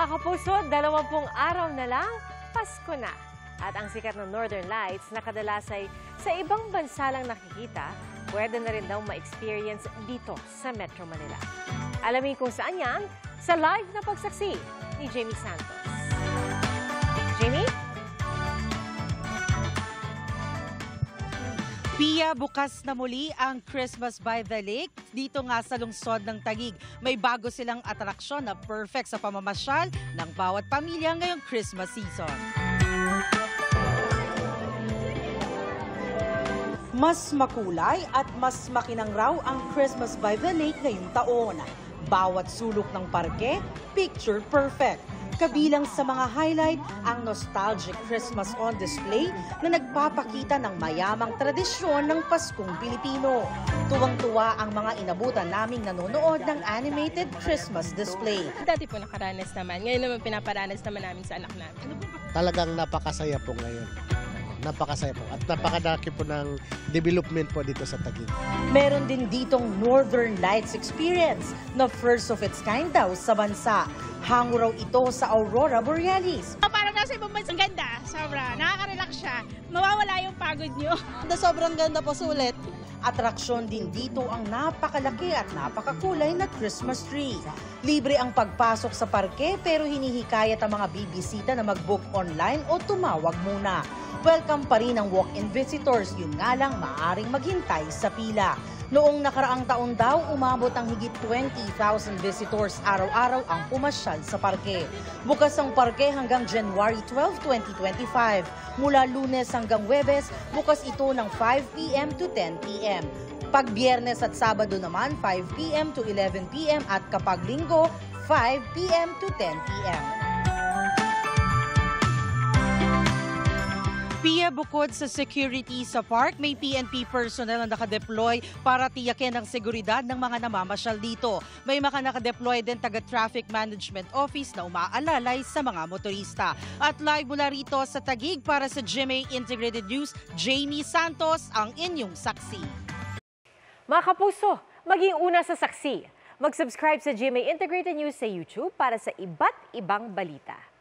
Mga kapuso, 20 araw na lang, Pasko na. At ang sikat ng Northern Lights na kadalas ay sa ibang bansa lang nakikita, pwede na rin daw ma-experience dito sa Metro Manila. Alamin kung saan yan sa live na pagsaksi ni Jamie Santos. Jamie? Pia, bukas na muli ang Christmas by the Lake. Dito nga sa lungsod ng Taguig, may bago silang atraksyon na perfect sa pamamasyal ng bawat pamilya ngayong Christmas season. Mas makulay at mas makinang raw ang Christmas by the Lake ngayong taon. Bawat sulok ng parke, picture perfect. Kabilang sa mga highlight ang nostalgic Christmas on display na nagpapakita ng mayamang tradisyon ng Paskong Pilipino. Tuwang-tuwa ang mga inabutan naming nanonood ng animated Christmas display. Dati po nakaranas naman, ngayon naman pinaparanas naman namin sa anak namin. Talagang napakasaya po ngayon. Napakasaya po at napakadaki po ng development po dito sa Taguig. Meron din ditong Northern Lights experience na first of its kind daw sa bansa. Hango raw ito sa Aurora Borealis. Parang nasa ibang bansa, ganda, sobra, nakaka-relax siya, mawawala yung pagod nyo. Sobrang ganda po, sulit. Atraksyon din dito ang napakalaki at napakakulay na Christmas tree. Libre ang pagpasok sa parke pero hinihikayat ang mga bibisita na mag-book online o tumawag muna. Welcome pa rin ang walk-in visitors, yun nga lang maaaring maghintay sa pila. Noong nakaraang taon daw, umabot ang higit 20,000 visitors araw-araw ang pumasyal sa parke. Bukas ang parke hanggang January 12, 2025. Mula Lunes hanggang Huwebes, bukas ito ng 5 p.m. to 10 p.m. Pag Biyernes at Sabado naman, 5 p.m. to 11 p.m. at kapag Linggo, 5 p.m. to 10 p.m. Pia, bukod sa security sa park, may PNP personnel na nakadeploy para tiyakin ang seguridad ng mga namamasyal dito. May mga nakadeploy din taga-traffic management office na umaalalay sa mga motorista. At live mula rito sa Taguig para sa GMA Integrated News, Jamie Santos ang inyong saksi. Mga kapuso, maging una sa saksi. Mag-subscribe sa GMA Integrated News sa YouTube para sa iba't ibang balita.